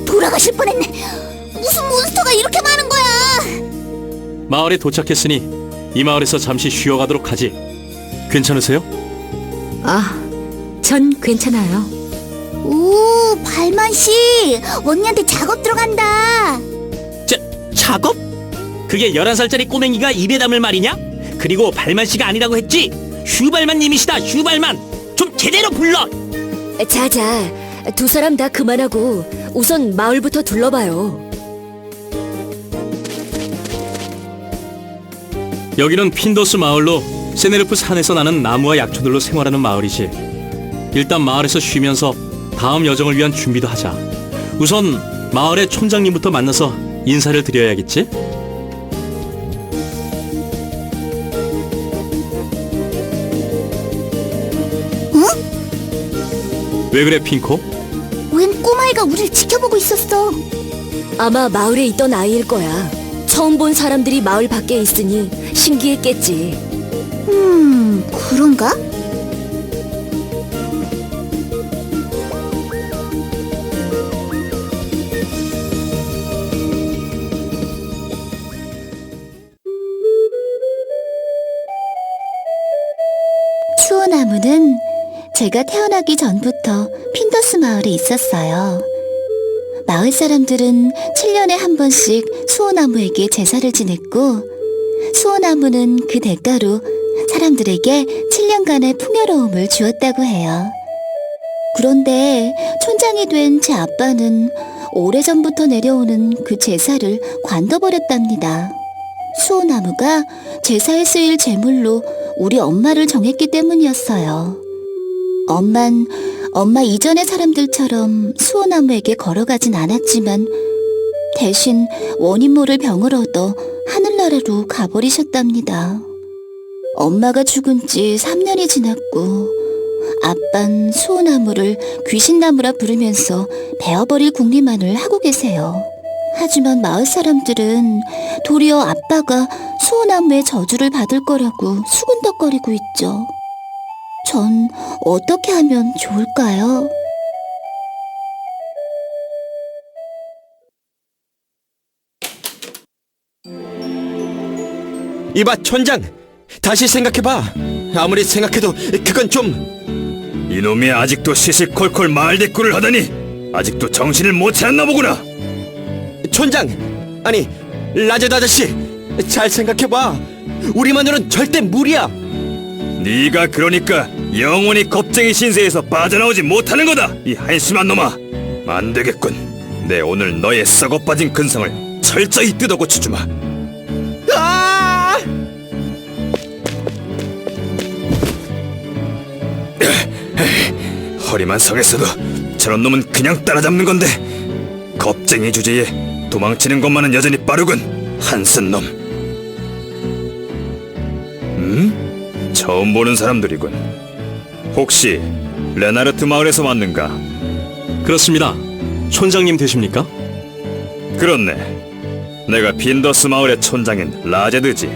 돌아가실 뻔했네. 무슨 몬스터가 이렇게 많은 거야? 마을에 도착했으니 이 마을에서 잠시 쉬어가도록 하지. 괜찮으세요? 전 괜찮아요. 오, 발만씨, 언니한테 작업 들어간다. 작업? 그게 11살짜리 꼬맹이가 입에 담을 말이냐? 그리고 발만씨가 아니라고 했지? 슈발만님이시다, 슈발만. 좀 제대로 불러. 자자, 두 사람 다 그만하고 우선 마을부터 둘러봐요. 여기는 핀더스 마을로 세네르프 산에서 나는 나무와 약초들로 생활하는 마을이지. 일단 마을에서 쉬면서 다음 여정을 위한 준비도 하자. 우선 마을의 촌장님부터 만나서 인사를 드려야겠지? 왜 그래, 핑코? 웬 꼬마애가 우릴 지켜보고 있었어. 아마 마을에 있던 아이일 거야. 처음 본 사람들이 마을 밖에 있으니 신기했겠지. 그런가? 수호나무는 제가 태어나기 전부터 핀더스 마을에 있었어요. 마을 사람들은 7년에 한 번씩 수호나무에게 제사를 지냈고, 수호나무는 그 대가로 사람들에게 7년간의 풍요로움을 주었다고 해요. 그런데 촌장이 된 제 아빠는 오래전부터 내려오는 그 제사를 관둬버렸답니다. 수호나무가 제사에 쓰일 제물로 우리 엄마를 정했기 때문이었어요. 엄마 이전의 사람들처럼 수호나무에게 걸어가진 않았지만 대신 원인 모를 병을 얻어 하늘나라로 가버리셨답니다. 엄마가 죽은 지 3년이 지났고 아빤 수호나무를 귀신나무라 부르면서 베어버릴 궁리만을 하고 계세요. 하지만 마을 사람들은 도리어 아빠가 수호나무의 저주를 받을 거라고 수군덕거리고 있죠. 전 어떻게 하면 좋을까요? 이봐 촌장, 다시 생각해봐. 아무리 생각해도 그건 좀... 이놈이 아직도 시시콜콜 마을 대꾸를 하다니 아직도 정신을 못 차렸나 보구나. 촌장, 아니 라제드 아저씨, 잘 생각해봐. 우리만으로는 절대 무리야. 네가 그러니까 영원히 겁쟁이 신세에서 빠져나오지 못하는 거다. 이 한심한 놈아, 안 되겠군. 내 오늘 너의 썩어빠진 근성을 철저히 뜯어고쳐주마. 아! 허리만 성했어도 저런 놈은 그냥 따라잡는 건데 겁쟁이 주제에 도망치는 것만은 여전히 빠르군. 한쓴 놈. 처음 보는 사람들이군. 혹시 레나르트 마을에서 왔는가? 그렇습니다. 촌장님 되십니까? 그렇네. 내가 핀더스 마을의 촌장인 라제드지.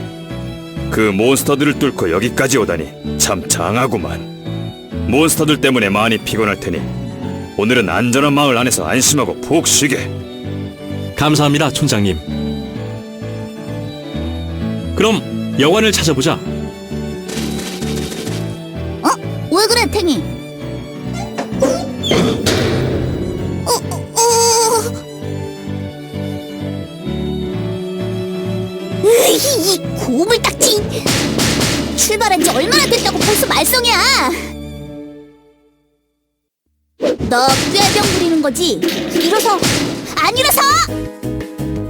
그 몬스터들을 뚫고 여기까지 오다니 참 장하구만. 몬스터들 때문에 많이 피곤할 테니 오늘은 안전한 마을 안에서 안심하고 푹 쉬게. 감사합니다, 촌장님. 그럼 여관을 찾아보자. 왜 그래, 탱이? 이 고물딱지! 출발한 지 얼마나 됐다고 벌써 말썽이야! 너 꾀병 부리는 거지? 일어서! 안 일어서!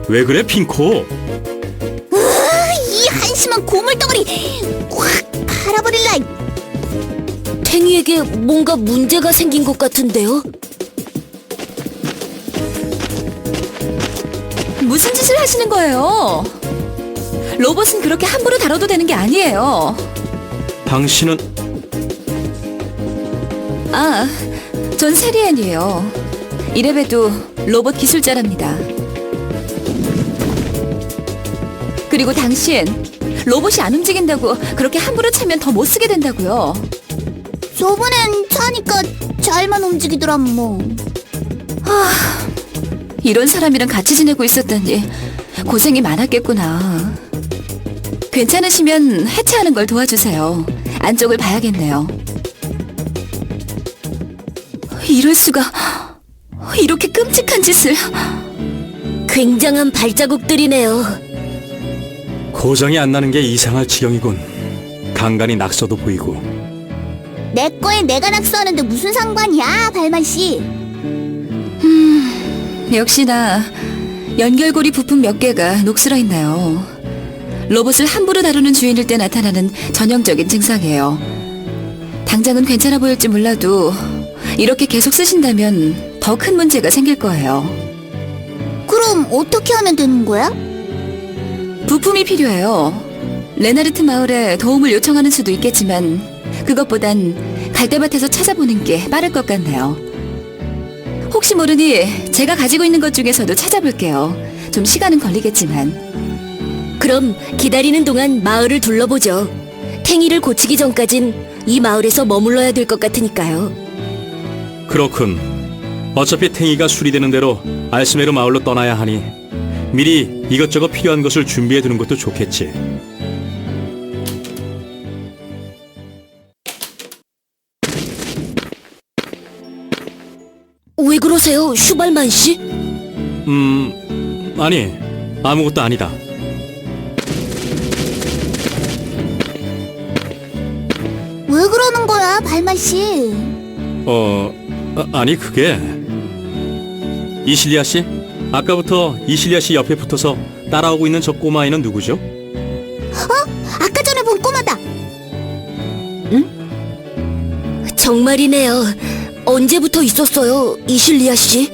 왜 그래, 핑코? 이 한심한 고물덩어리! 확 갈아버릴라! 탱이에게 뭔가 문제가 생긴 것 같은데요? 무슨 짓을 하시는 거예요? 로봇은 그렇게 함부로 다뤄도 되는 게 아니에요. 당신은... 전 세리엔이에요. 이래봬도 로봇 기술자랍니다. 그리고 당신, 로봇이 안 움직인다고 그렇게 함부로 차면 더 못 쓰게 된다고요. 저번엔 차니까 잘만 움직이더라 뭐. 이런 사람이랑 같이 지내고 있었다니 고생이 많았겠구나. 괜찮으시면 해체하는 걸 도와주세요. 안쪽을 봐야겠네요. 이럴 수가. 이렇게 끔찍한 짓을. 굉장한 발자국들이네요. 고장이 안 나는 게 이상할 지경이군. 간간히 낙서도 보이고. 내 거에 내가 낙서하는데 무슨 상관이야, 발만 씨. 역시나 연결고리 부품 몇 개가 녹슬어 있나요. 로봇을 함부로 다루는 주인일 때 나타나는 전형적인 증상이에요. 당장은 괜찮아 보일지 몰라도 이렇게 계속 쓰신다면 더 큰 문제가 생길 거예요. 그럼 어떻게 하면 되는 거야? 부품이 필요해요. 레나르트 마을에 도움을 요청하는 수도 있겠지만 그것보단 갈대밭에서 찾아보는 게 빠를 것 같네요. 혹시 모르니 제가 가지고 있는 것 중에서도 찾아볼게요. 좀 시간은 걸리겠지만. 그럼 기다리는 동안 마을을 둘러보죠. 탱이를 고치기 전까진 이 마을에서 머물러야 될 것 같으니까요. 그렇군. 어차피 탱이가 수리되는 대로 알스메르 마을로 떠나야 하니 미리 이것저것 필요한 것을 준비해 두는 것도 좋겠지. 왜 그러세요, 슈발만 씨? 아니, 아무것도 아니다. 왜 그러는 거야, 발만 씨? 아니 그게 이실리아 씨? 아까부터 이실리아 씨 옆에 붙어서 따라오고 있는 저 꼬마아이는 누구죠? 아까 전에 본 꼬마다. 정말이네요. 언제부터 있었어요, 이실리아 씨?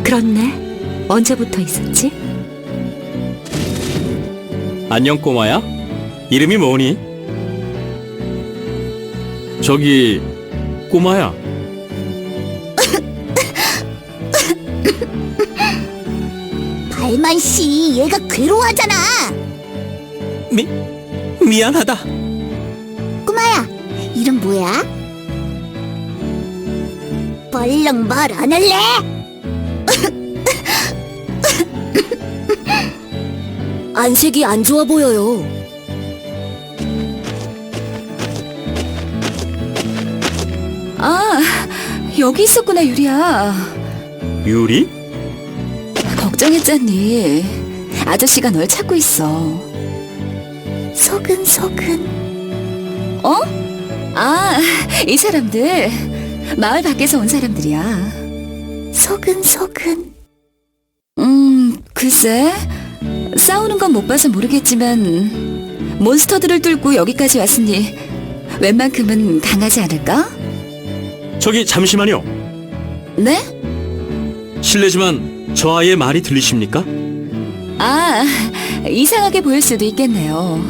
그렇네. 언제부터 있었지? 안녕 꼬마야? 이름이 뭐니? 저기 꼬마야. 발만 씨, 얘가 괴로워하잖아. 미안하다. 꼬마야, 이름 뭐야? 벌렁 말 안 할래? 안색이 안 좋아 보여요. 아, 여기 있었구나, 유리야. 유리? 걱정했잖니. 아저씨가 널 찾고 있어. 소근소근. 어? 아, 이 사람들 마을 밖에서 온 사람들이야. 소근소근. 글쎄, 싸우는 건 못 봐서 모르겠지만 몬스터들을 뚫고 여기까지 왔으니 웬만큼은 강하지 않을까? 저기 잠시만요. 네? 실례지만 저 아이의 말이 들리십니까? 아, 이상하게 보일 수도 있겠네요.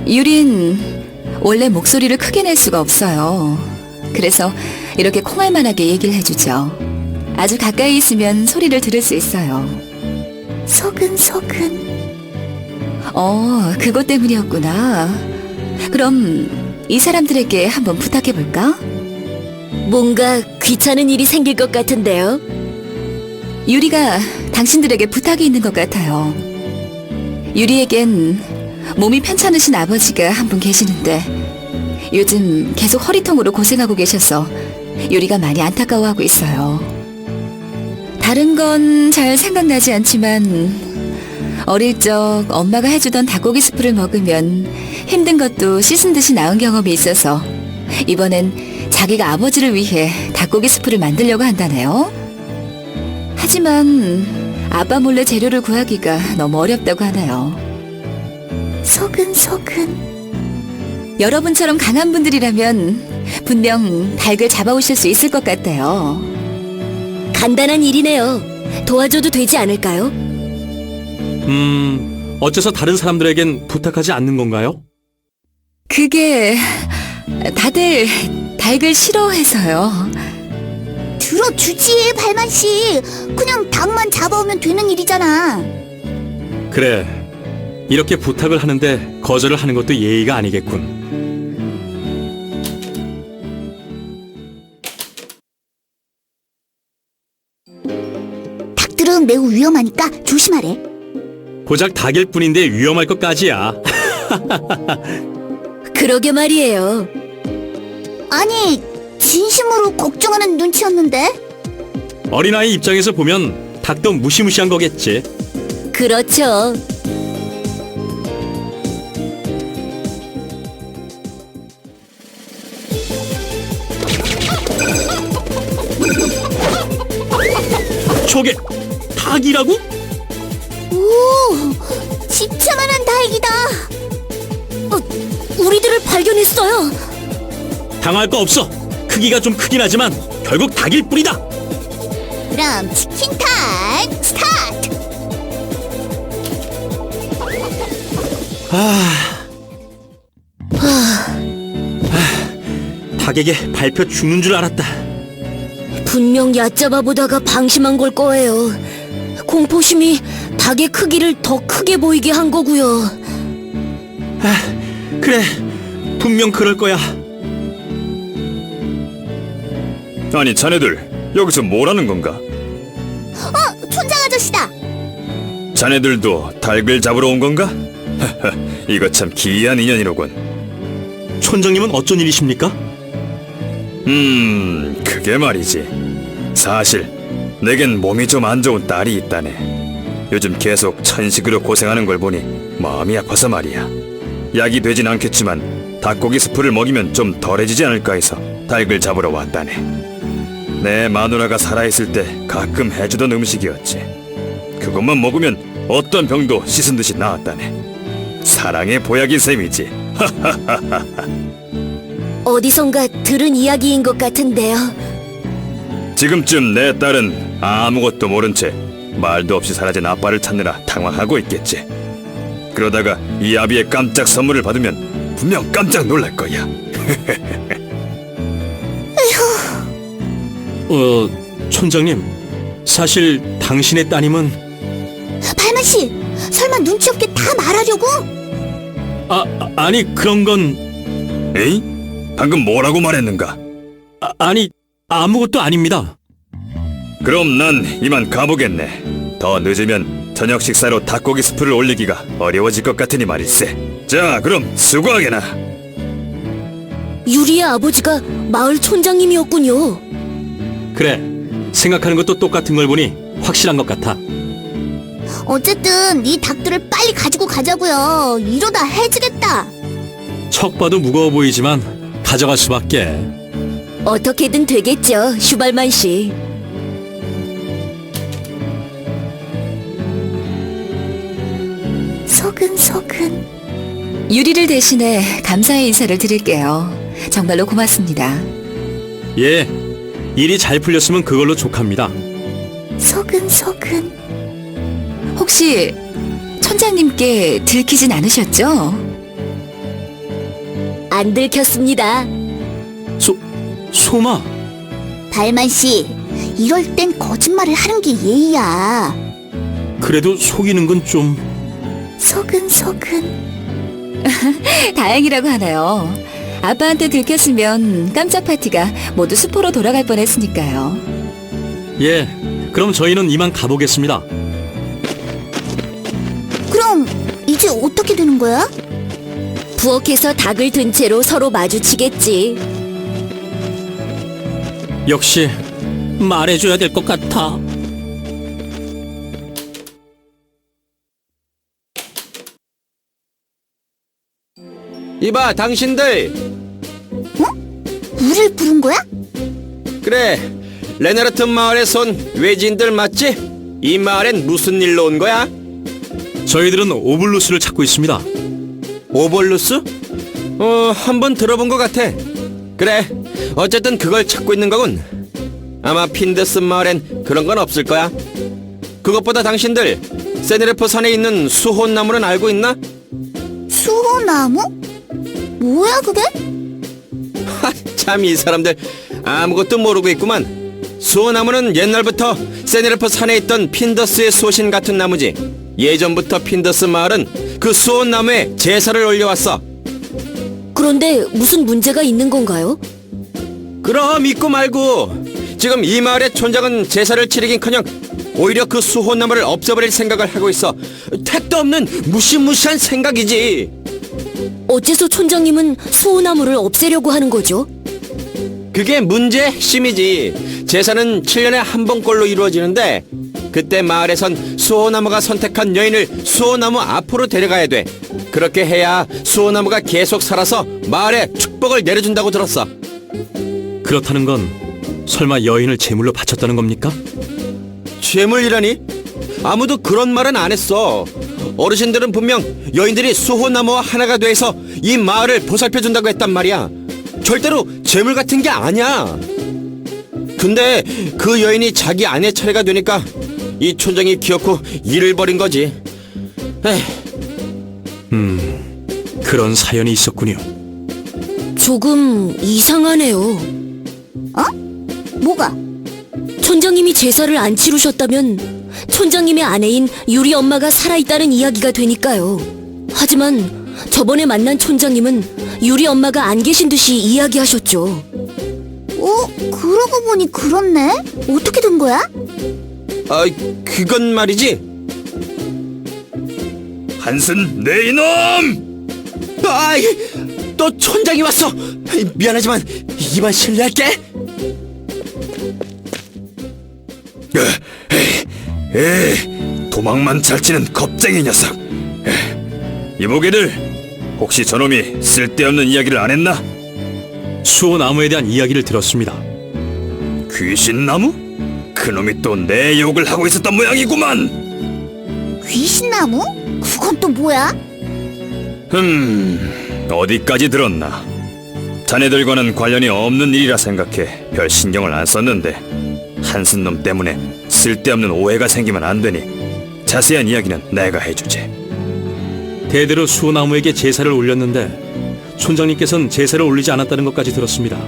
유린 원래 목소리를 크게 낼 수가 없어요. 그래서 이렇게 콩알만하게 얘기를 해주죠. 아주 가까이 있으면 소리를 들을 수 있어요. 소근소근. 그것 때문이었구나. 그럼 이 사람들에게 한번 부탁해볼까? 뭔가 귀찮은 일이 생길 것 같은데요. 유리가 당신들에게 부탁이 있는 것 같아요. 유리에겐 몸이 편찮으신 아버지가 한 분 계시는데 요즘 계속 허리통으로 고생하고 계셔서 유리가 많이 안타까워하고 있어요. 다른 건 잘 생각나지 않지만 어릴 적 엄마가 해주던 닭고기 스프를 먹으면 힘든 것도 씻은 듯이 나은 경험이 있어서 이번엔 자기가 아버지를 위해 닭고기 스프를 만들려고 한다네요. 하지만 아빠 몰래 재료를 구하기가 너무 어렵다고 하네요. 소근소근. 여러분처럼 강한 분들이라면 분명 닭을 잡아오실 수 있을 것 같아요. 간단한 일이네요. 도와줘도 되지 않을까요? 어째서 다른 사람들에겐 부탁하지 않는 건가요? 그게 다들 닭을 싫어해서요. 들어주지, 발만 씨. 그냥 닭만 잡아오면 되는 일이잖아. 그래. 이렇게 부탁을 하는데 거절을 하는 것도 예의가 아니겠군. 닭들은 매우 위험하니까 조심하래. 고작 닭일 뿐인데 위험할 것까지야. 그러게 말이에요. 아니, 진심으로 걱정하는 눈치였는데? 어린아이 입장에서 보면 닭도 무시무시한 거겠지. 그렇죠. 저게 닭이라고? 오, 집차만한 닭이다. 우리들을 발견했어요. 당할 거 없어. 크기가 좀 크긴 하지만 결국 닭일 뿐이다. 그럼 치킨 타임 스타트. 닭에게 밟혀 죽는 줄 알았다. 분명 얕잡아 보다가 방심한 걸 거예요. 공포심이 닭의 크기를 더 크게 보이게 한 거고요. 그래, 분명 그럴 거야. 아니 자네들 여기서 뭐라는 건가? 촌장 아저씨다. 자네들도 닭을 잡으러 온 건가? 이거 참 기이한 인연이로군. 촌장님은 어쩐 일이십니까? 그게 말이지. 사실 내겐 몸이 좀 안 좋은 딸이 있다네. 요즘 계속 천식으로 고생하는 걸 보니 마음이 아파서 말이야. 약이 되진 않겠지만 닭고기 스프를 먹이면 좀 덜해지지 않을까 해서 닭을 잡으러 왔다네. 내 마누라가 살아있을 때 가끔 해주던 음식이었지. 그것만 먹으면 어떤 병도 씻은 듯이 나았다네. 사랑의 보약인 셈이지. 어디선가 들은 이야기인 것 같은데요. 지금쯤 내 딸은 아무것도 모른 채 말도 없이 사라진 아빠를 찾느라 당황하고 있겠지. 그러다가 이 아비의 깜짝 선물을 받으면 분명 깜짝 놀랄 거야. 촌장님, 사실 당신의 따님은 발만 씨, 설마 눈치 없게 다 말하려고? 아니 그런 건 에이? 방금 뭐라고 말했는가? 아니 아무것도 아닙니다. 그럼 난 이만 가보겠네. 더 늦으면 저녁 식사로 닭고기 스프를 올리기가 어려워질 것 같으니 말일세. 자, 그럼 수고하게나. 유리의 아버지가 마을 촌장님이었군요. 그래, 생각하는 것도 똑같은 걸 보니 확실한 것 같아. 어쨌든 이 닭들을 빨리 가지고 가자고요. 이러다 해지겠다. 척 봐도 무거워 보이지만 가져갈 수밖에. 어떻게든 되겠죠, 슈발만 씨. 소근소근. 유리를 대신해 감사의 인사를 드릴게요. 정말로 고맙습니다. 예, 일이 잘 풀렸으면 그걸로 족합니다. 소근소근. 혹시 촌장님께 들키진 않으셨죠? 안 들켰습니다. 소마, 발만 씨, 이럴 땐 거짓말을 하는 게 예의야. 그래도 속이는 건 좀... 소근소근. 다행이라고 하나요? 아빠한테 들켰으면 깜짝 파티가 모두 수포로 돌아갈 뻔했으니까요. 예, 그럼 저희는 이만 가보겠습니다. 그럼 이제 어떻게 되는 거야? 부엌에서 닭을 든 채로 서로 마주치겠지. 역시 말해줘야 될 것 같아. 이봐, 당신들. 우릴 부른 거야? 그래, 레나르트 마을에서 온 외지인들 맞지? 이 마을엔 무슨 일로 온 거야? 저희들은 오블루스를 찾고 있습니다. 오볼루스? 한번 들어본 것 같아. 그래, 어쨌든 그걸 찾고 있는 거군. 아마 핀더스 마을엔 그런 건 없을 거야. 그것보다 당신들 세네르프 산에 있는 수호나무는 알고 있나? 수호나무? 뭐야 그게? 참, 이 사람들 아무것도 모르고 있구만. 수호나무는 옛날부터 세네르프 산에 있던 핀더스의 소신 같은 나무지. 예전부터 핀더스 마을은 그 수호나무에 제사를 올려왔어. 그런데 무슨 문제가 있는 건가요? 그럼 믿고 말고. 지금 이 마을의 촌장은 제사를 치르긴커녕 오히려 그 수호나무를 없애버릴 생각을 하고 있어. 택도 없는 무시무시한 생각이지. 어째서 촌장님은 수호나무를 없애려고 하는 거죠? 그게 문제의 핵심이지. 제사는 7년에 한 번꼴로 이루어지는데 그때 마을에선 수호나무가 선택한 여인을 수호나무 앞으로 데려가야 돼. 그렇게 해야 수호나무가 계속 살아서 마을에 축복을 내려준다고 들었어. 그렇다는 건 설마 여인을 제물로 바쳤다는 겁니까? 죄물이라니? 아무도 그런 말은 안 했어. 어르신들은 분명 여인들이 수호나무와 하나가 돼서 이 마을을 보살펴준다고 했단 말이야. 절대로 재물 같은 게 아니야. 근데 그 여인이 자기 아내 차례가 되니까 이 촌장이 기어코 일을 벌인 거지. 에이, 그런 사연이 있었군요. 조금 이상하네요. 뭐가? 촌장님이 제사를 안 치르셨다면 촌장님의 아내인 유리 엄마가 살아있다는 이야기가 되니까요. 하지만 저번에 만난 촌장님은 유리 엄마가 안 계신 듯이 이야기하셨죠. 그러고 보니 그렇네. 어떻게 된 거야? 아, 그건 말이지. 한순 내 이놈! 아이, 또 촌장이 왔어. 미안하지만 이만 실례할게. 도망만 잘 치는 겁쟁이 녀석. 이보게들, 혹시 저놈이 쓸데없는 이야기를 안 했나? 수호나무에 대한 이야기를 들었습니다. 귀신나무? 그놈이 또 내 욕을 하고 있었던 모양이구만. 귀신나무? 그건 또 뭐야? 어디까지 들었나? 자네들과는 관련이 없는 일이라 생각해 별 신경을 안 썼는데 한순놈 때문에 쓸데없는 오해가 생기면 안 되니 자세한 이야기는 내가 해주지. 대대로 수호나무에게 제사를 올렸는데 촌장님께서는 제사를 올리지 않았다는 것까지 들었습니다.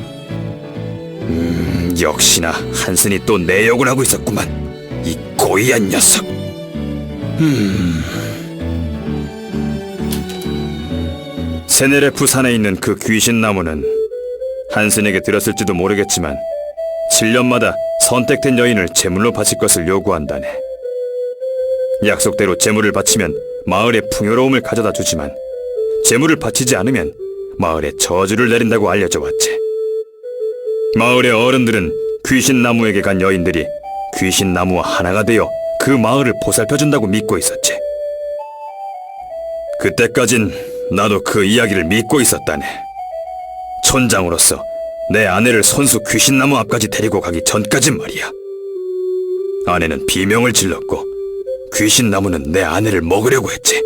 역시나 한순이 또 내 욕을 하고 있었구만. 이 고의한 녀석. 세네레프 산에 있는 그 귀신나무는 한순에게 들었을지도 모르겠지만 7년마다 선택된 여인을 제물로 바칠 것을 요구한다네. 약속대로 제물을 바치면 마을에 풍요로움을 가져다 주지만 제물을 바치지 않으면 마을에 저주를 내린다고 알려져 왔지. 마을의 어른들은 귀신나무에게 간 여인들이 귀신나무와 하나가 되어 그 마을을 보살펴준다고 믿고 있었지. 그때까진 나도 그 이야기를 믿고 있었다네. 촌장으로서 내 아내를 손수 귀신나무 앞까지 데리고 가기 전까진 말이야. 아내는 비명을 질렀고 귀신나무는 내 아내를 먹으려고 했지.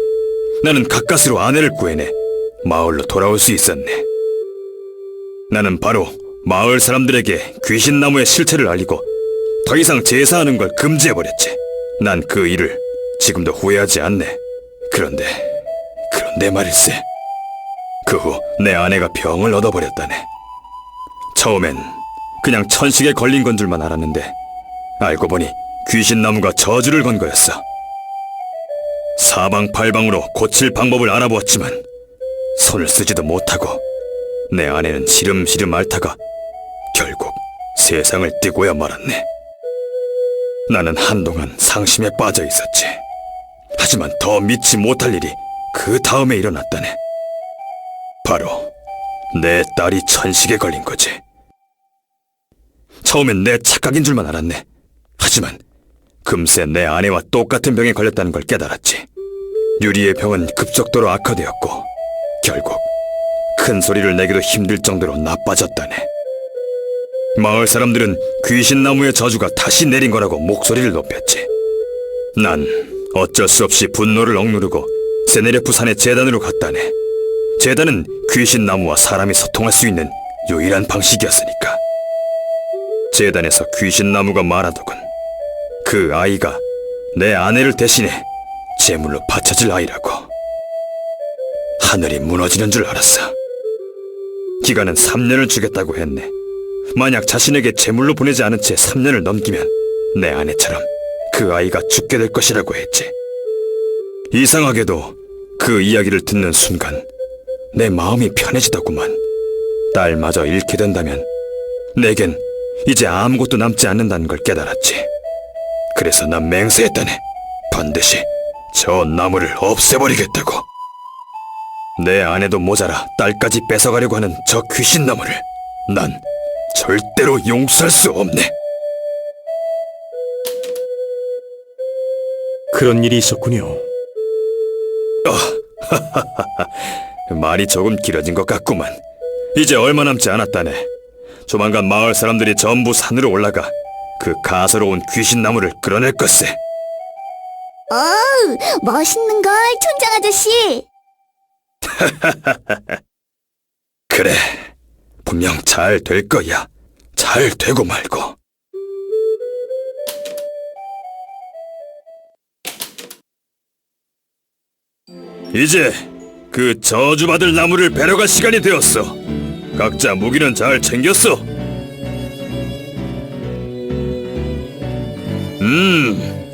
나는 가까스로 아내를 구해내 마을로 돌아올 수 있었네. 나는 바로 마을 사람들에게 귀신나무의 실체를 알리고 더 이상 제사하는 걸 금지해버렸지. 난 그 일을 지금도 후회하지 않네. 그런데 말일세. 그 후 내 아내가 병을 얻어버렸다네. 처음엔 그냥 천식에 걸린 건 줄만 알았는데 알고 보니 귀신나무가 저주를 건 거였어. 사방팔방으로 고칠 방법을 알아보았지만 손을 쓰지도 못하고 내 아내는 시름시름 앓다가 결국 세상을 뜨고야 말았네. 나는 한동안 상심에 빠져 있었지. 하지만 더 믿지 못할 일이 그 다음에 일어났다네. 바로 내 딸이 천식에 걸린 거지. 처음엔 내 착각인 줄만 알았네. 하지만 금세 내 아내와 똑같은 병에 걸렸다는 걸 깨달았지. 유리의 병은 급속도로 악화되었고 결국 큰 소리를 내기도 힘들 정도로 나빠졌다네. 마을 사람들은 귀신나무의 저주가 다시 내린 거라고 목소리를 높였지. 난 어쩔 수 없이 분노를 억누르고 세네레프 산의 재단으로 갔다네. 재단은 귀신나무와 사람이 소통할 수 있는 유일한 방식이었으니까. 재단에서 귀신나무가 말하더군. 그 아이가 내 아내를 대신해 제물로 바쳐질 아이라고. 하늘이 무너지는 줄 알았어. 기간은 3년을 주겠다고 했네. 만약 자신에게 제물로 보내지 않은 채 3년을 넘기면 내 아내처럼 그 아이가 죽게 될 것이라고 했지. 이상하게도 그 이야기를 듣는 순간 내 마음이 편해지더구만. 딸마저 잃게 된다면 내겐 이제 아무것도 남지 않는다는 걸 깨달았지. 그래서 난 맹세했다네. 반드시 저 나무를 없애버리겠다고. 내 아내도 모자라 딸까지 뺏어가려고 하는 저 귀신 나무를 난 절대로 용서할 수 없네. 그런 일이 있었군요. 말이 조금 길어진 것 같구만. 이제 얼마 남지 않았다네. 조만간 마을 사람들이 전부 산으로 올라가 그 가소로운 귀신 나무를 끌어낼 것세. 멋있는 걸, 촌장 아저씨. 그래, 분명 잘 될 거야. 잘 되고 말고. 이제 그 저주받을 나무를 베러 갈 시간이 되었어. 각자 무기는 잘 챙겼어?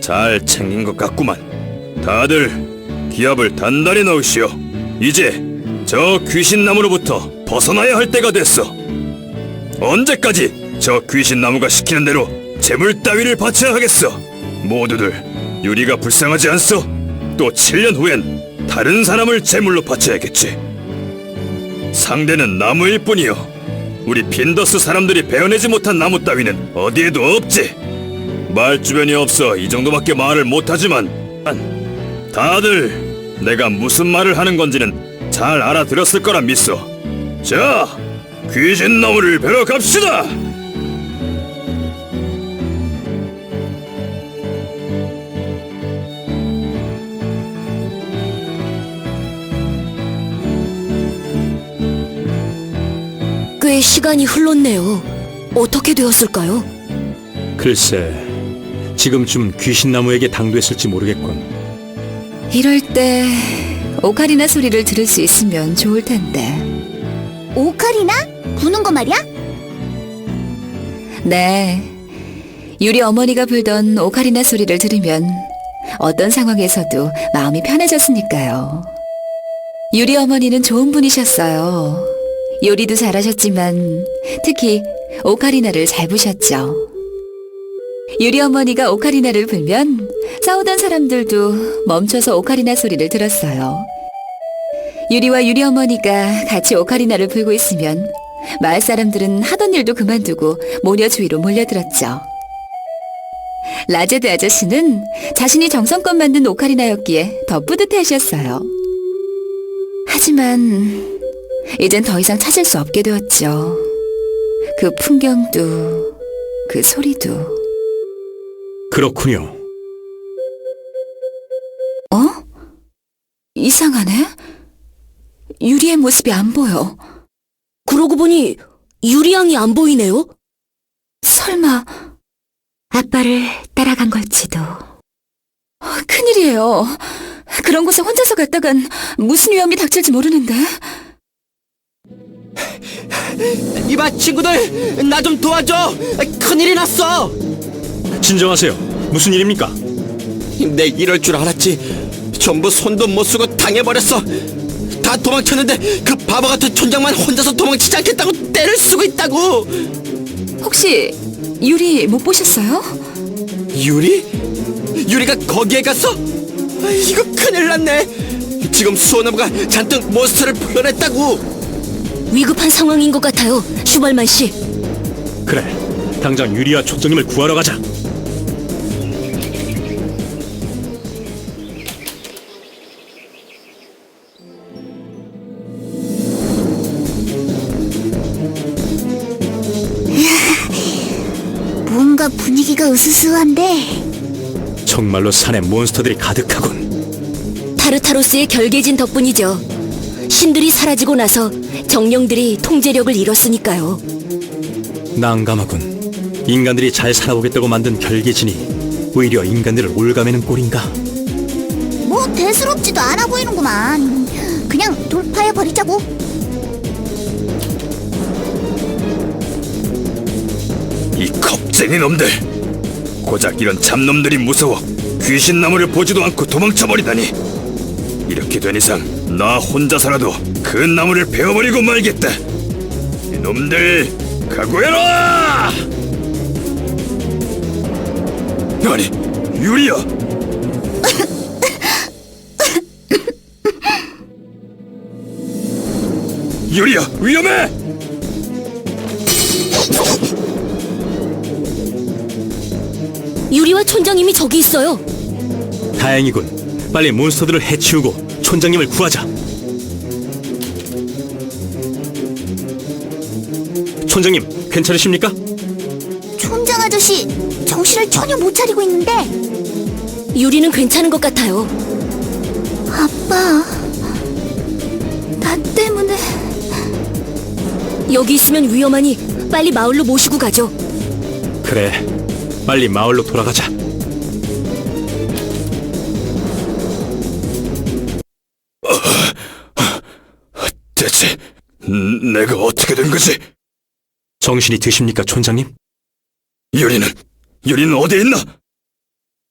잘 챙긴 것 같구만. 다들 기압을 단단히 넣으시오. 이제 저 귀신 나무로부터 벗어나야 할 때가 됐어. 언제까지 저 귀신 나무가 시키는 대로 재물 따위를 바쳐야 하겠어? 모두들 유리가 불쌍하지 않소? 또 7년 후엔 다른 사람을 제물로 바쳐야겠지. 상대는 나무일 뿐이요. 우리 핀더스 사람들이 베어내지 못한 나무 따위는 어디에도 없지. 말 주변이 없어 이 정도밖에 말을 못하지만 다들 내가 무슨 말을 하는 건지는 잘 알아들었을 거라 믿소. 자, 귀신 나무를 베러 갑시다. 꽤 시간이 흘렀네요. 어떻게 되었을까요? 글쎄, 지금쯤 귀신나무에게 당도했을지 모르겠군. 이럴 때 오카리나 소리를 들을 수 있으면 좋을 텐데. 오카리나? 부는 거 말이야? 네. 유리 어머니가 불던 오카리나 소리를 들으면 어떤 상황에서도 마음이 편해졌으니까요. 유리 어머니는 좋은 분이셨어요. 요리도 잘하셨지만 특히 오카리나를 잘 부셨죠. 유리 어머니가 오카리나를 불면 싸우던 사람들도 멈춰서 오카리나 소리를 들었어요. 유리와 유리 어머니가 같이 오카리나를 불고 있으면 마을 사람들은 하던 일도 그만두고 모녀 주위로 몰려들었죠. 라제드 아저씨는 자신이 정성껏 만든 오카리나였기에 더 뿌듯해하셨어요. 하지만 이젠 더 이상 찾을 수 없게 되었죠. 그 풍경도 그 소리도. 그렇군요. 이상하네? 유리의 모습이 안 보여. 그러고 보니 유리양이 안 보이네요? 설마 아빠를 따라간 걸지도. 큰일이에요. 그런 곳에 혼자서 갔다간 무슨 위험이 닥칠지 모르는데. 이봐 친구들, 나 좀 도와줘. 큰일이 났어. 진정하세요. 무슨 일입니까? 내 이럴 줄 알았지. 전부 손도 못 쓰고 당해버렸어. 다 도망쳤는데 그 바보 같은 촌장만 혼자서 도망치지 않겠다고 떼를 쓰고 있다고. 혹시 유리 못 보셨어요? 유리? 유리가 거기에 갔어? 이거 큰일 났네. 지금 수호나무가 잔뜩 몬스터를 풀어냈다고. 위급한 상황인 것 같아요, 슈발만 씨. 그래, 당장 유리와 촌장님을 구하러 가자. 뭔가 분위기가 으스스한데. 정말로 산에 몬스터들이 가득하군. 타르타로스의 결계진 덕분이죠. 신들이 사라지고 나서 정령들이 통제력을 잃었으니까요. 난감하군. 인간들이 잘 살아오겠다고 만든 결계진이 오히려 인간들을 올가매는 꼴인가? 뭐 대수롭지도 않아 보이는구만. 그냥 돌파해버리자고. 이 겁쟁이 놈들! 고작 이런 잡놈들이 무서워 귀신 나무를 보지도 않고 도망쳐버리다니. 이렇게 된 이상 나 혼자서라도 그 나무를 베어버리고 말겠다. 이놈들 각오해라! 아니, 유리야! 유리야, 위험해! 유리와 촌장님이 저기 있어요. 다행이군. 빨리 몬스터들을 해치우고 촌장님을 구하자. 촌장님, 괜찮으십니까? 촌장 아저씨 정신을 전혀 못 차리고 있는데. 유리는 괜찮은 것 같아요. 아빠, 나 때문에. 여기 있으면 위험하니 빨리 마을로 모시고 가죠. 그래, 빨리 마을로 돌아가자. 대체 내가 어떻게 된 거지? 정신이 드십니까, 촌장님? 유리는 어디 있나?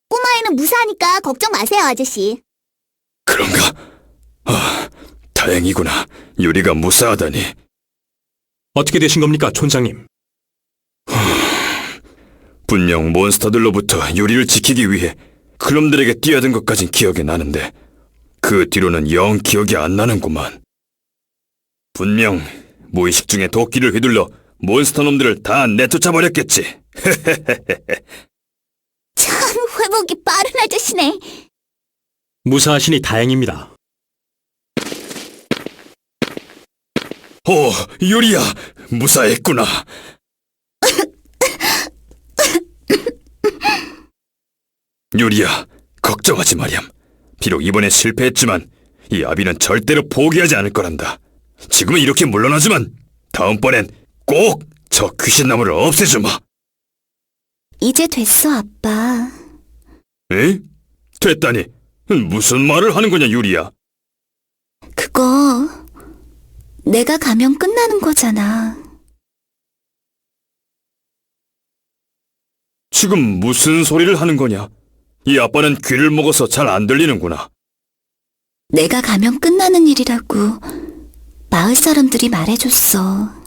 꼬마애는 무사하니까 걱정 마세요, 아저씨. 그런가? 다행이구나. 유리가 무사하다니. 어떻게 되신 겁니까, 촌장님? 분명 몬스터들로부터 유리를 지키기 위해 그놈들에게 뛰어든 것까진 기억이 나는데 그 뒤로는 영 기억이 안 나는구만. 분명 무의식 중에 도끼를 휘둘러 몬스터 놈들을 다 내쫓아버렸겠지. 참 회복이 빠른 아저씨네. 무사하시니 다행입니다. 오, 유리야, 무사했구나. 유리야, 걱정하지 마렴. 비록 이번에 실패했지만 이 아비는 절대로 포기하지 않을 거란다. 지금은 이렇게 물러나지만 다음번엔 꼭 저 귀신나무를 없애주마. 이제 됐어, 아빠. 에? 됐다니. 무슨 말을 하는 거냐, 유리야? 그거 내가 가면 끝나는 거잖아. 지금 무슨 소리를 하는 거냐? 이 아빠는 귀를 먹어서 잘 안 들리는구나. 내가 가면 끝나는 일이라고 마을 사람들이 말해줬어.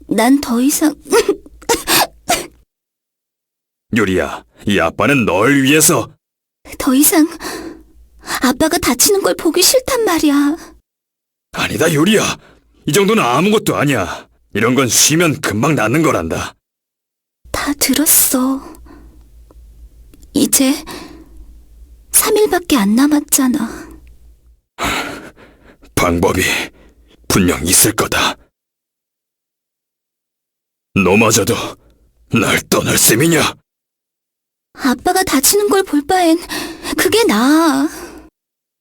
난 더 이상 유리야, 이 아빠는 널 위해서. 더 이상 아빠가 다치는 걸 보기 싫단 말이야. 아니다, 유리야. 이 정도는 아무것도 아니야. 이런 건 쉬면 금방 낫는 거란다. 다 들었어. 이제 3일밖에 안 남았잖아. 방법이 분명 있을 거다. 너마저도 날 떠날 셈이냐? 아빠가 다치는 걸 볼 바엔 그게 나아.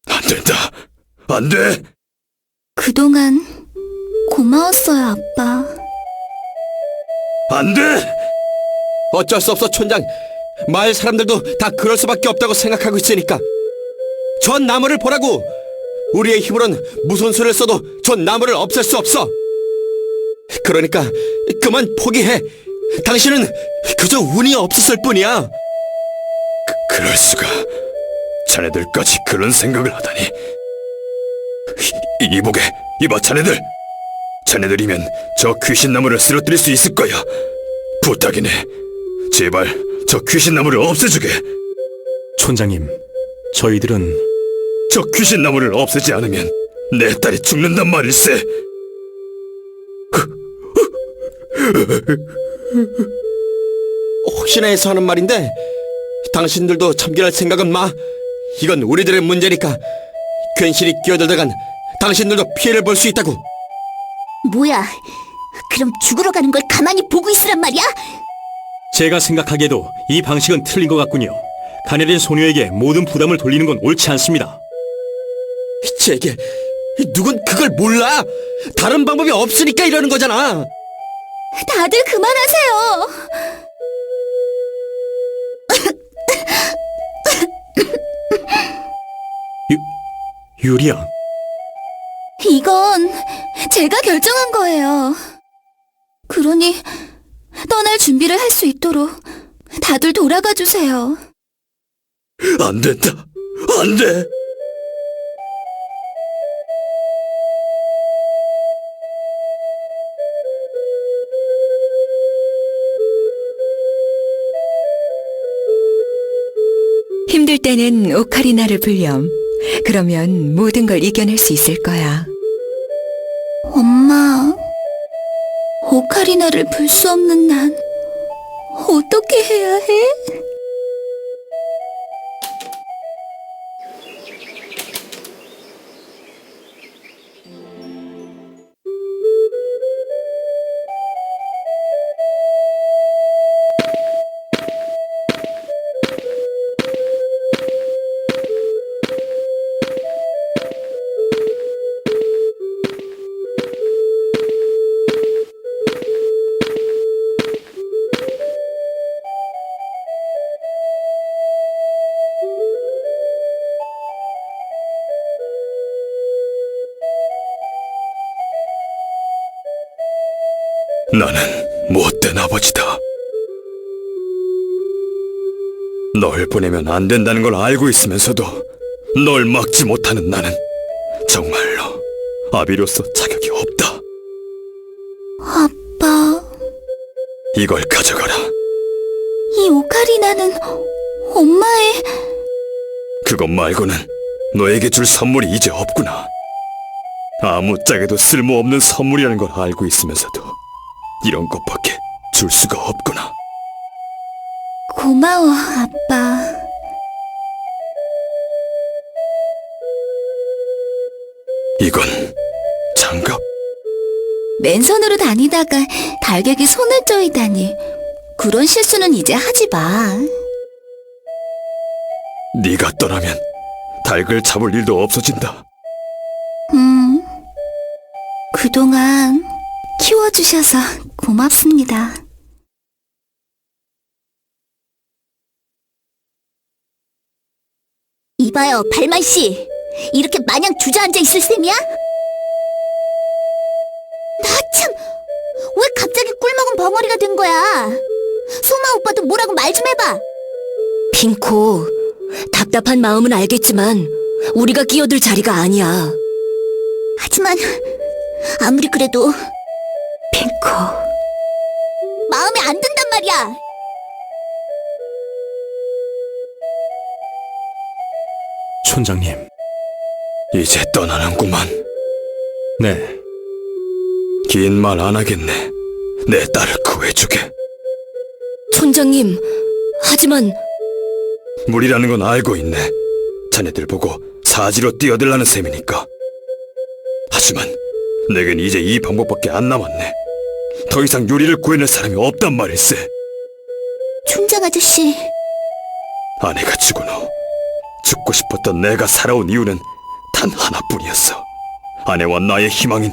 안 된다. 안 돼. 그동안 고마웠어요, 아빠. 안 돼. 어쩔 수 없어, 촌장. 마을 사람들도 다 그럴 수밖에 없다고 생각하고 있으니까. 전 나무를 보라고. 우리의 힘으론 무슨 수를 써도 전 나무를 없앨 수 없어. 그러니까 그만 포기해. 당신은 그저 운이 없었을 뿐이야. 그럴 수가. 자네들까지 그런 생각을 하다니. 이보게, 이봐 자네들. 자네들이면 저 귀신나무를 쓰러뜨릴 수 있을 거야. 부탁이네. 제발 저 귀신나무를 없애주게. 촌장님, 저희들은 저 귀신나무를 없애지 않으면 내 딸이 죽는단 말일세. 혹시나 해서 하는 말인데 당신들도 참견할 생각은 마. 이건 우리들의 문제니까. 괜시리 끼어들다간 당신들도 피해를 볼 수 있다고. 뭐야? 그럼 죽으러 가는 걸 가만히 보고 있으란 말이야? 제가 생각하기에도 이 방식은 틀린 것 같군요. 가녀린 소녀에게 모든 부담을 돌리는 건 옳지 않습니다. 제게 누군 그걸 몰라. 다른 방법이 없으니까 이러는 거잖아. 다들 그만하세요. 유리야, 이건 제가 결정한 거예요. 그러니 떠날 준비를 할 수 있도록 다들 돌아가 주세요. 안 된다. 안 돼. 때는 오카리나를 불렴. 그러면 모든 걸 이겨낼 수 있을 거야. 엄마, 오카리나를 불 수 없는 난 어떻게 해야 해? 나는 못된 아버지다. 널 보내면 안 된다는 걸 알고 있으면서도 널 막지 못하는 나는 정말로 아비로서 자격이 없다. 아빠, 이걸 가져가라. 이 오카리나는 엄마의... 그것 말고는 너에게 줄 선물이 이제 없구나. 아무짝에도 쓸모없는 선물이라는 걸 알고 있으면서도 이런 것밖에 줄 수가 없구나. 고마워, 아빠. 이건 장갑? 맨손으로 다니다가 달걀에 손을 쪼이다니. 그런 실수는 이제 하지 마. 네가 떠나면 닭을 잡을 일도 없어진다. 그동안 키워주셔서 고맙습니다. 이봐요, 발만 씨. 이렇게 마냥 주저앉아 있을 셈이야? 나 참, 왜 갑자기 꿀먹은 벙어리가 된 거야? 소마 오빠도 뭐라고 말 좀 해봐. 핑코, 답답한 마음은 알겠지만 우리가 끼어들 자리가 아니야. 하지만 아무리 그래도 핑코. 마음에 안 든단 말이야. 촌장님. 이제 떠나는구만. 네. 긴 말 안 하겠네. 내 딸을 구해주게. 촌장님, 하지만 무리라는 건 알고 있네. 자네들 보고 사지로 뛰어들라는 셈이니까. 하지만 내겐 이제 이 방법밖에 안 남았네. 더 이상 유리를 구해낼 사람이 없단 말일세. 촌장 아저씨, 아내가 죽은 후 죽고 싶었던 내가 살아온 이유는 단 하나뿐이었어. 아내와 나의 희망인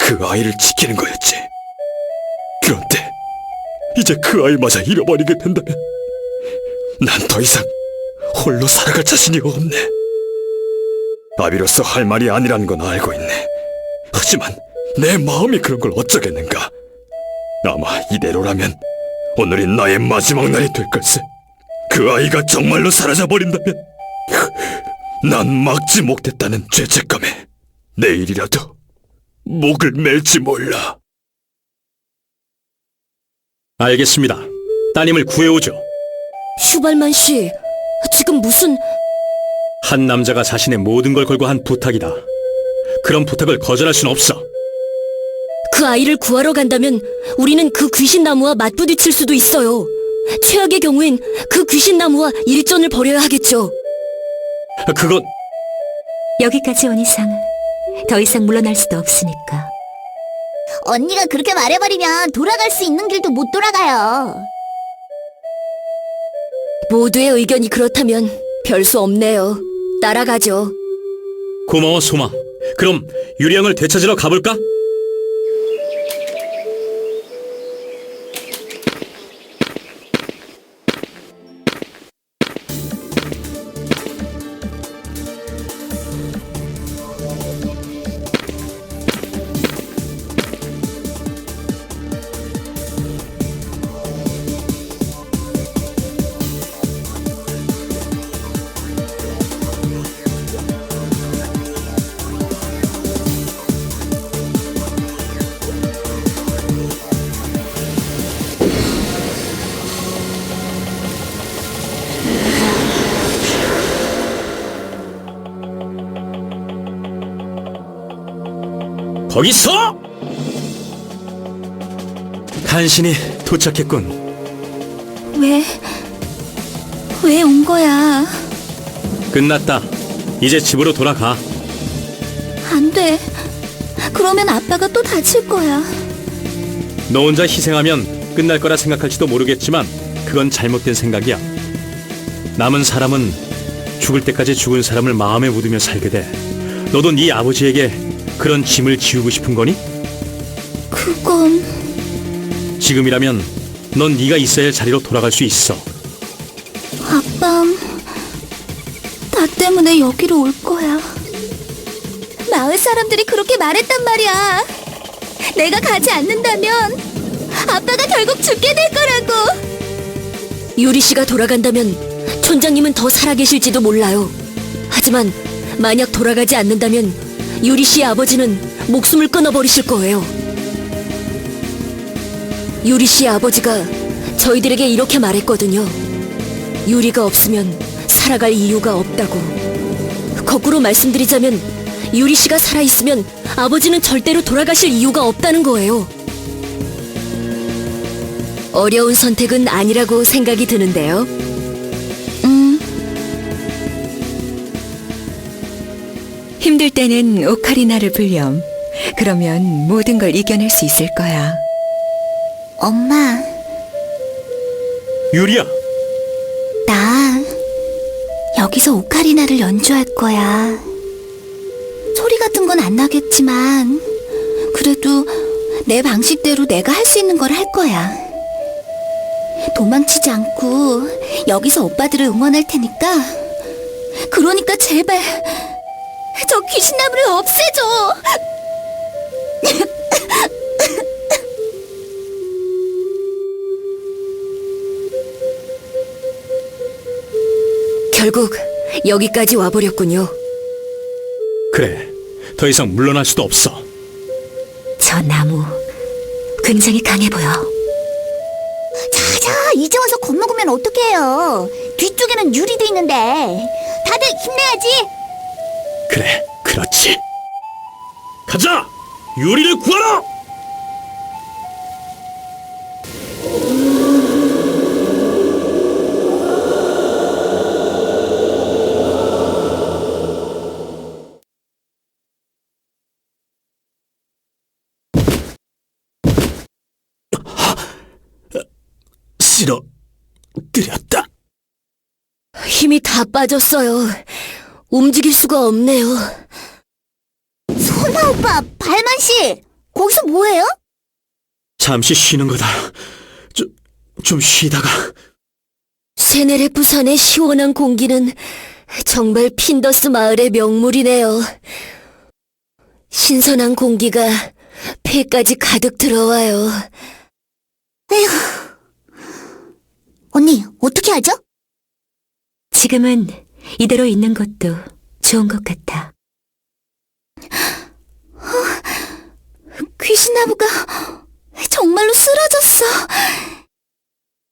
그 아이를 지키는 거였지. 그런데 이제 그 아이마저 잃어버리게 된다면 난 더 이상 홀로 살아갈 자신이 없네. 아비로서 할 말이 아니라는 건 알고 있네. 하지만 내 마음이 그런 걸 어쩌겠는가. 아마 이대로라면 오늘이 나의 마지막 날이 될 걸세. 그 아이가 정말로 사라져버린다면 난 막지 못했다는 죄책감에 내일이라도 목을 맬지 몰라. 알겠습니다. 따님을 구해오죠. 슈발만 씨, 지금 무슨... 한 남자가 자신의 모든 걸 걸고 한 부탁이다. 그런 부탁을 거절할 순 없어. 그 아이를 구하러 간다면 우리는 그 귀신 나무와 맞부딪힐 수도 있어요. 최악의 경우엔 그 귀신 나무와 일전을 벌여야 하겠죠. 그건 여기까지 온 이상 더 이상 물러날 수도 없으니까. 언니가 그렇게 말해버리면 돌아갈 수 있는 길도 못 돌아가요. 모두의 의견이 그렇다면 별 수 없네요. 따라가죠. 고마워, 소마. 그럼 유리양을 되찾으러 가볼까? 거기서! 간신히 도착했군. 왜 온 거야? 끝났다. 이제 집으로 돌아가. 안 돼. 그러면 아빠가 또 다칠 거야. 너 혼자 희생하면 끝날 거라 생각할지도 모르겠지만 그건 잘못된 생각이야. 남은 사람은 죽을 때까지 죽은 사람을 마음에 묻으며 살게 돼. 너도 네 아버지에게 그런 짐을 지우고 싶은 거니? 그건... 지금이라면 넌 네가 있어야 할 자리로 돌아갈 수 있어. 아빠, 나 때문에 여기로 올 거야. 마을 사람들이 그렇게 말했단 말이야. 내가 가지 않는다면 아빠가 결국 죽게 될 거라고. 유리 씨가 돌아간다면 촌장님은 더 살아계실지도 몰라요. 하지만 만약 돌아가지 않는다면 유리 씨의 아버지는 목숨을 끊어버리실 거예요. 유리 씨의 아버지가 저희들에게 이렇게 말했거든요. 유리가 없으면 살아갈 이유가 없다고. 거꾸로 말씀드리자면 유리 씨가 살아있으면 아버지는 절대로 돌아가실 이유가 없다는 거예요. 어려운 선택은 아니라고 생각이 드는데요. 힘들 때는 오카리나를 불렴. 그러면 모든 걸 이겨낼 수 있을 거야. 엄마, 유리야. 나 여기서 오카리나를 연주할 거야. 소리 같은 건 안 나겠지만 그래도 내 방식대로 내가 할 수 있는 걸 할 거야. 도망치지 않고 여기서 오빠들을 응원할 테니까. 그러니까 제발 저 귀신나무를 없애줘. 결국 여기까지 와버렸군요. 그래. 더 이상 물러날 수도 없어. 저 나무 굉장히 강해 보여. 자자, 이제 와서 겁먹으면 어떡해요. 뒤쪽에는 유리도 있는데. 다들 힘내야지. 그래, 그렇지. 가자! 유리를 구하라! 쓰러뜨렸다. 힘이 다 빠졌어요. 움직일 수가 없네요. 소마 오빠, 발만 씨. 거기서 뭐해요? 잠시 쉬는 거다. 좀 쉬다가. 세네레프 산의 시원한 공기는 정말 핀더스 마을의 명물이네요. 신선한 공기가 폐까지 가득 들어와요. 에휴. 언니, 어떻게 하죠? 지금은 이대로 있는 것도 좋은 것 같아. 귀신나무가 정말로 쓰러졌어.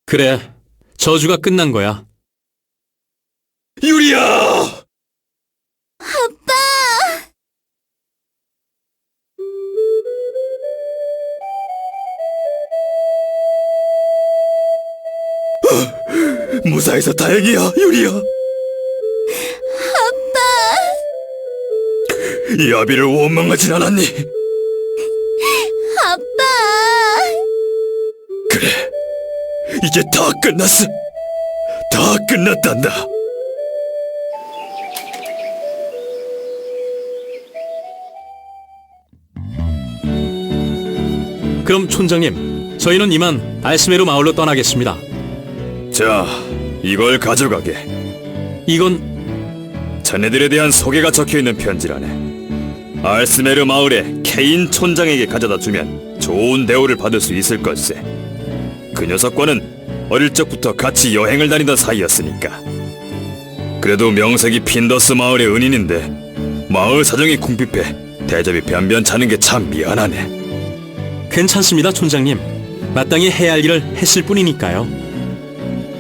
그래, 저주가 끝난 거야. 유리야! 무사해서 다행이야, 유리야. 아빠. 이 아비를 원망하진 않았니? 아빠. 그래, 이제 다 끝났어. 다 끝났단다. 그럼 촌장님, 저희는 이만 알스메르 마을로 떠나겠습니다. 자, 이걸 가져가게. 이건 자네들에 대한 소개가 적혀있는 편지라네. 알스메르 마을의 케인 촌장에게 가져다 주면 좋은 대우를 받을 수 있을 걸세. 그 녀석과는 어릴 적부터 같이 여행을 다니던 사이였으니까. 그래도 명색이 핀더스 마을의 은인인데 마을 사정이 궁핍해 대접이 변변찮은 게 참 미안하네. 괜찮습니다, 촌장님. 마땅히 해야 할 일을 했을 뿐이니까요.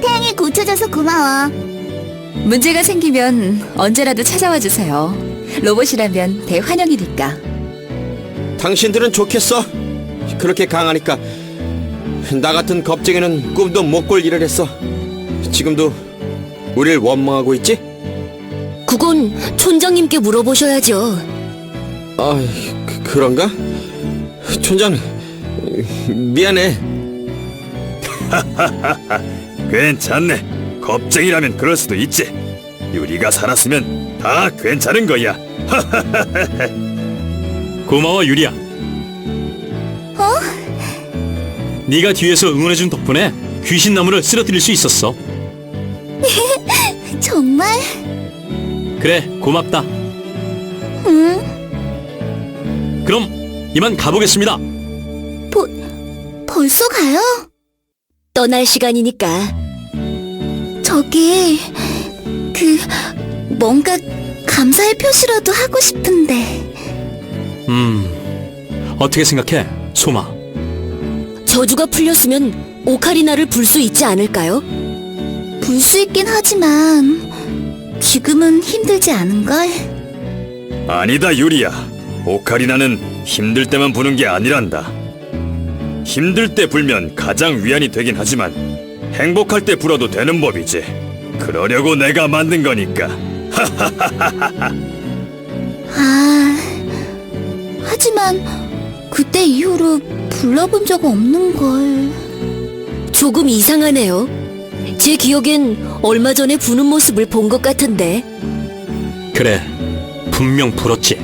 태양이 고쳐져서 고마워. 문제가 생기면 언제라도 찾아와 주세요. 로봇이라면 대환영이니까. 당신들은 좋겠어. 그렇게 강하니까. 나 같은 겁쟁이는 꿈도 못 꿀 일을 했어. 지금도 우릴 원망하고 있지? 그건 촌장님께 물어보셔야죠. 아, 그런가? 촌장, 미안해. 괜찮네. 겁쟁이라면 그럴 수도 있지. 유리가 살았으면 다 괜찮은 거야. 고마워 유리야. 네가 뒤에서 응원해준 덕분에 귀신 나무를 쓰러뜨릴 수 있었어. 정말? 그래, 고맙다. 그럼 이만 가보겠습니다. 벌써 가요? 떠날 시간이니까. 저기 뭔가 감사의 표시라도 하고 싶은데. 어떻게 생각해, 소마? 저주가 풀렸으면 오카리나를 불 수 있지 않을까요? 불 수 있긴 하지만 지금은 힘들지 않은걸? 아니다, 유리야. 오카리나는 힘들 때만 부는 게 아니란다. 힘들 때 불면 가장 위안이 되긴 하지만 행복할 때 불어도 되는 법이지. 그러려고 내가 만든 거니까. 하지만 그때 이후로 불러본 적 없는걸. 조금 이상하네요. 제 기억엔 얼마 전에 부는 모습을 본 것 같은데. 그래, 분명 불었지.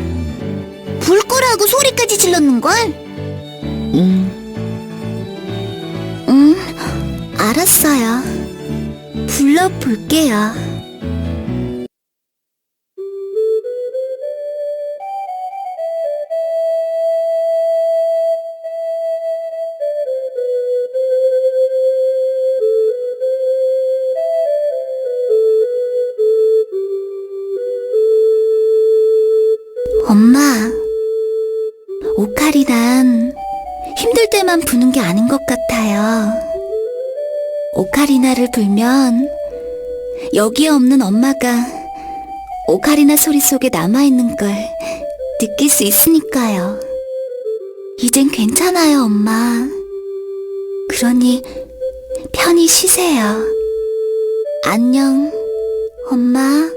불 거라고 소리까지 질렀는걸? 알았어요. 불러볼게요. 엄마, 오카리난 힘들 때만 부는 게 아닌 것 같아요. 오카리나를 불면 여기에 없는 엄마가 오카리나 소리 속에 남아있는 걸 느낄 수 있으니까요. 이젠 괜찮아요, 엄마. 그러니 편히 쉬세요. 안녕, 엄마.